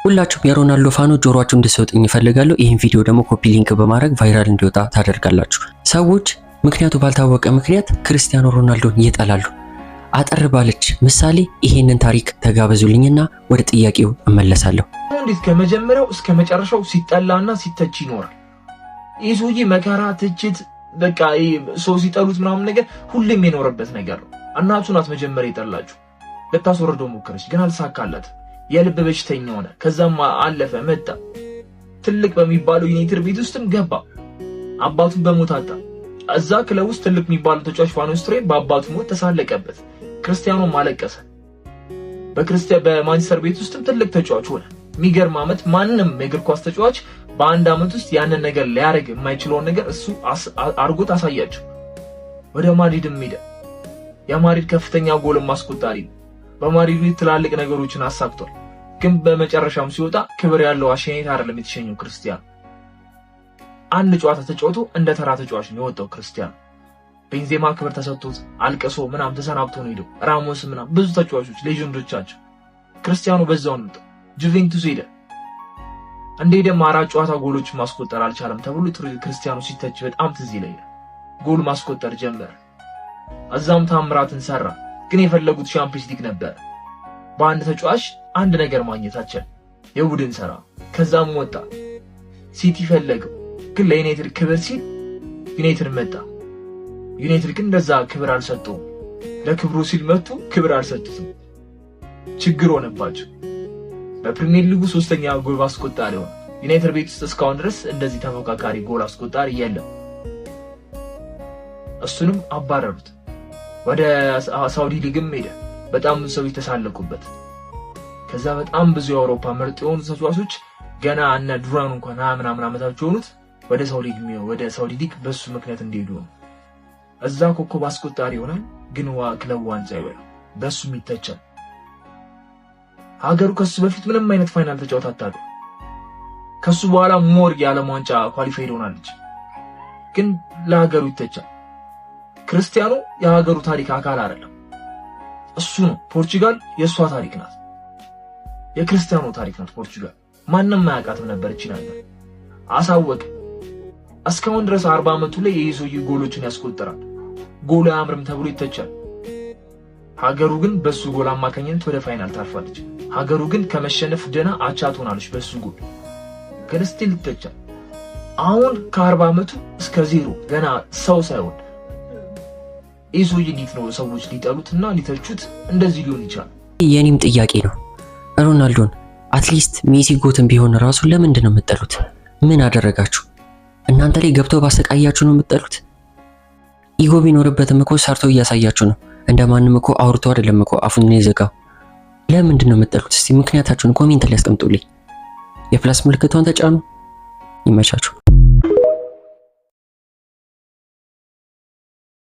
ሁላችሁም የሮናልዶ ፋኖች ጆሮአችሁ እንድትሰጡኝ ይፈልጋሉ። ይህን ቪዲዮ ደግሞ ኮፒ ሊንክ በማድረግ ቫይራል እንዲወጣ ታደርጋላችሁ። ሰዎች ምክንያቱ ባልታወቀ ምክንያት ክርስቲያኖ ሮናልዶን ይጠላሉ። አጠር ባለች ምሳሌ ይሄንን ታሪክ ተጋበዙልኝና ወደ ጥያቄው እመለሳለሁ። እንዴት ከመጀመሪያው እስከ መጨረሻው ሲጠላና ሲተች ይኖራል? ይህ ሰውዬ መከራ፣ ትችት፣ በቃ ሰው ሲጠሉት ምናምን ነገር ሁሌም የኖረበት ነገር ነው። እናቱ ናት መጀመሪያ የጠላችሁ። ልታስወርደው ሞከረች፣ ግን አልተሳካላትም። የልብ በሽተኛ ሆነ። ከዛም አለፈ መጣ። ትልቅ በሚባለው ዩናይትድ ቤት ውስጥም ገባ። አባቱን በሞት አጣ። እዛ ክለብ ውስጥ ትልቅ የሚባለው ተጫዋች ቫን ኒስተልሮይ በአባቱ ሞት ተሳለቀበት። ክርስቲያኖ ማለቀሰ። በማንቸስተር ቤት ውስጥም ትልቅ ተጫዋች ሆነ። የሚገርም ዓመት። ማንም የእግር ኳስ ተጫዋች በአንድ ዓመት ውስጥ ያንን ነገር ሊያደርግ የማይችለውን ነገር እሱ አርጎት አሳያቸው። ወደ ማድሪድም ሄደ። የማድሪድ ከፍተኛ ጎልም ማስቆጣሪ ነው። በማድሪድ ትላልቅ ነገሮችን አሳክቷል። ግን በመጨረሻም ሲወጣ ክብር ያለው አሸናፊ አይደለም የተሸኘው ክርስቲያኖ። አንድ ጨዋታ ተጫውቶ እንደ ተራ ተጫዋች ነው የወጣው ክርስቲያኖ። ቤንዜማ ክብር ተሰጥቶት አልቅሶ ምናም ተሰናብቶ ነው ሄደው። ራሞስ ምናም ብዙ ተጫዋቾች ሌጀንዶቻቸው። ክርስቲያኖ በዛው ነው ጁቬንቱስ ሄደ። እንደሄደም 4 ጨዋታ ጎሎች ማስቆጠር አልቻለም ተብሎ ክርስቲያኖ ሲተች በጣም ትዝ ይለኛል። ጎል ማስቆጠር ጀመረ። እዛም ታምራትን ሰራ። ግን የፈለጉት ሻምፒዮንስ ሊግ ነበር። በአንድ ተጫዋች አንድ ነገር ማግኘታቸው የቡድን ሰራ። ከዛም ወጣ። ሲቲ ፈለገው፣ ግን ለዩናይትድ ክብር ሲል ዩናይትድ መጣ። ዩናይትድ ግን እንደዛ ክብር አልሰጠውም። ለክብሩ ሲል መጡ፣ ክብር አልሰጡትም። ችግር ሆነባቸው። በፕሪሚየር ሊጉ 3ኛ ጎል አስቆጣሪ ሆነ። ዩናይትድ ቤት ውስጥ እስካሁን ድረስ እንደዚህ ተፎካካሪ ጎል አስቆጣሪ የለም። እሱንም አባረሩት። ወደ ሳውዲ ሊግም ሄደ። በጣም ብዙ ሰዎች ተሳለቁበት። ከዛ በጣም ብዙ የአውሮፓ ምርጥ የሆኑ ተጫዋቾች ገና እነ ዱራን እንኳን ምናምን ዓመታቸው ሆኑት ወደ ሳውዲ ሊግ በሱ ምክንያት እንደሄዱ ነው። እዛ ኮከብ አስቆጣሪ ይሆናል፣ ግን ክለብ ዋንጫ ይበላል። በሱም ይተቻል። ሀገሩ ከሱ በፊት ምንም አይነት ፋይናል ተጫውታ አታውቅም። ከሱ በኋላ ሞር የዓለም ዋንጫ ኳሊፋይድ ሆናለች፣ ግን ለሀገሩ ይተቻል። ክርስቲያኖ የሀገሩ ታሪክ አካል አይደለም። እሱ ነው። ፖርቹጋል የእሷ ታሪክ ናት። የክርስቲያኖ ታሪክ ናት ፖርቹጋል። ማንም ማያውቃትም ነበር ይችላል። አሳወቀ። እስካሁን ድረስ 40 ዓመቱ ላይ የይዞይ ጎሎችን ያስቆጥራል። ጎሉ አያምርም ተብሎ ይተቻል። ሀገሩ ግን በሱ ጎል አማካኝነት ወደ ፋይናል ታርፋለች። ሀገሩ ግን ከመሸነፍ ደና አቻ ትሆናለች በሱ ጎል። ግን ስቲል ይተቻል። አሁን ከ40 ዓመቱ እስከ 0 ገና ሰው ሳይሆን ኢዞይ እንዴት ነው ሰዎች ሊጠሉትና ሊተቹት እንደዚህ ሊሆን ይችላል? የኔም ጥያቄ ነው። ሮናልዶን አትሊስት ሜሲ ጎትን ቢሆን ራሱ ለምንድን ነው የምትጠሉት? ምን አደረጋችሁ? እናንተ ላይ ገብተው ባሰቃያችሁ ነው የምትጠሉት? ኢጎ ቢኖርበትም እኮ ሰርቶ እያሳያችሁ ነው። እንደማንም እኮ አውርቶ አይደለም እኮ አፉን የዘጋው። ለምንድን ነው የምትጠሉት? እስቲ ምክንያታችሁን ኮሜንት ላይ አስቀምጡልኝ። የፕላስ ምልክቷን ተጫኑ። ይመቻችሁ።